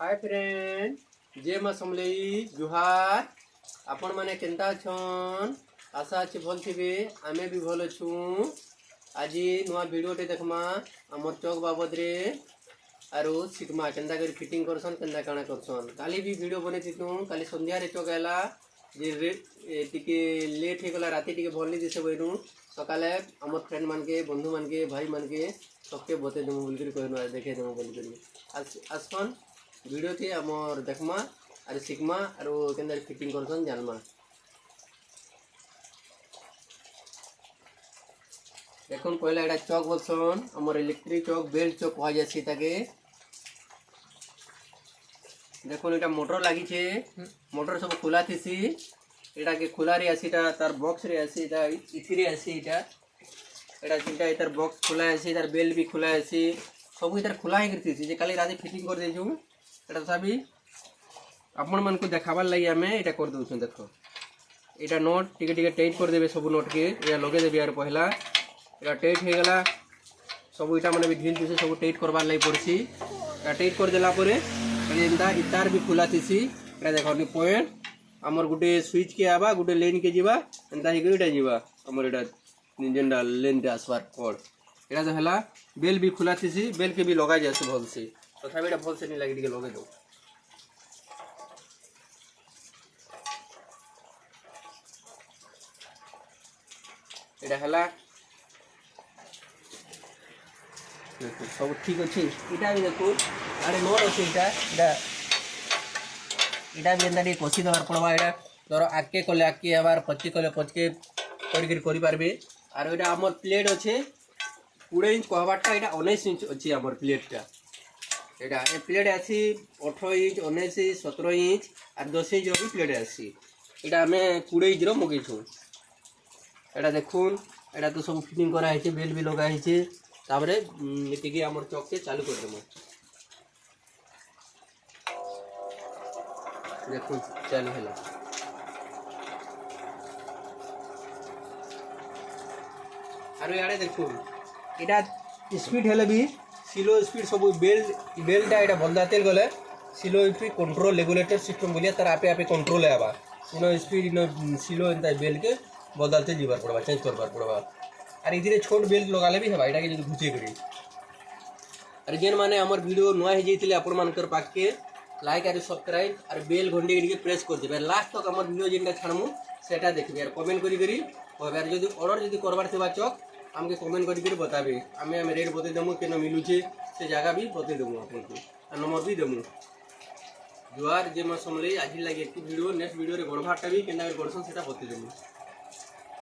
Hi friend, जे माँ समलेई जुहार। आपण माने केंता छन? आशा अच्छे भल थे। आमे भी भल अच्छू। आज नुआ वीडियोटे देखमा आमर चौक बाबद रे आरो शिखमा केंता कर फिटिंग करसन केंता काना करसन। काली भी वीडियो बने थीतु। काली संध्या रे चौक आला जे टिके लेट हे गला राती टिके भल नी दिसे बइनु सकाले आमर फ्रेंड मान के बंधु मान के भाई मान के सबके बते देमु बोल कर कहनु देखे देमु बोल कर आसन वीडियो थी आमर देखमा आर शिखमा आरो केंदा फिटिंग करसन जानमा। देखुन पहला एटा चौक बोलसन आमर इलेक्ट्रिक चौक बेल्ट चौक कहा जासी ताके। देखुन एटा मोटर लागी छे, मोटर सब खुला थीसी। एटा के खुला रे आसीटा तार बॉक्स रे आसी ता इथि रे आसी एटा चिंता इधर बॉक्स खुला आसी तार बेल्ट भी खुला आसी सब इधर खुला ही करथीसी जे काली राती फिटिंग कर देजू। एटा तथापि आपण मन को देखाबार लगी आमे एटा कर दउछु। देखो एटा नोट टिके टिके टाइट कर देबे सब नोट के या लगे देबे यार पहला एटा टाइट हे गला सब इटा माने भी ढील दिसे सब टाइट करबार लगी पड़सी। एटा टाइट कर देला परे एंदा इतार भी खुला थीसी। एटा देखो नि पॉइंट हमर गुटे स्विच के आबा गुटे लाइन के जीवा एंदा ही गइटा जीवा हमर एटा जेंडा लाइन के आसबार कोड एटा जो हला बेल भी खुला थीसी। बेल के भी लगा जासे भल से तथापि एटा भल से नि लागी टिके लगे दो। एटा हला सब ठीक अच्छे। इटा भी देखो आड़े नोट अच्छे इटा भी एंदा कषि देवार पड़वा। एटा धर आगे कले आगे आबार पचके कले पचके करि पारबे। आर एटा हमर प्लेट अच्छे 20 इंच कहबाटा एटा 19 इंच अच्छी हमर प्लेटटा। एटा ए प्लेट आसी 18 इंच 19 इंच 17 इंच और 10 इंच रो भी प्लेट आसी। एटा हमें 20 इंच रो मगेछु। एटा देखुन एटा तो सब फिटिंग करा है, बेल भी लगा है। तापरे टिके हमर चौक से चालू कर देमु। देखुन चालू होला। आरो याडे देखुन एटा स्पीड हेले भी स्लो स्पीड सब बेलटा एटा बंदातेल गले slow speed control regulator system बोलिया तार आपे आपे कंट्रोल आबा। इनो स्पीड इनो स्लो एंता बेल के बदलते जीवार पड़वा चेंज करवार पड़वा। और इधर छोट बेल्ट लगाले भी है एटा के घुचे करी। और जेन माने हमर वीडियो नुआ हे जैतिले आपण मानकर पाके लाइक और सब्सक्राइब और बेल घंटी के प्रेस कर देबे। लास्ट तक हमर वीडियो जेनटा छाड़मु सेटा देखबे और कमेंट करी कहबे। जदी ऑर्डर जदी करबार थिबा चौक हमके कमेंट करी बताबे। आमे रेट बते देमु केनो मिलुचे से जगह भी बते देमु आपन को और नंबर भी देमु। जुआर जे म समले आज लागे एक वीडियो नेक्स्ट वीडियो रे गड़भाटा भी केना गड़सन सेटा बते देमु।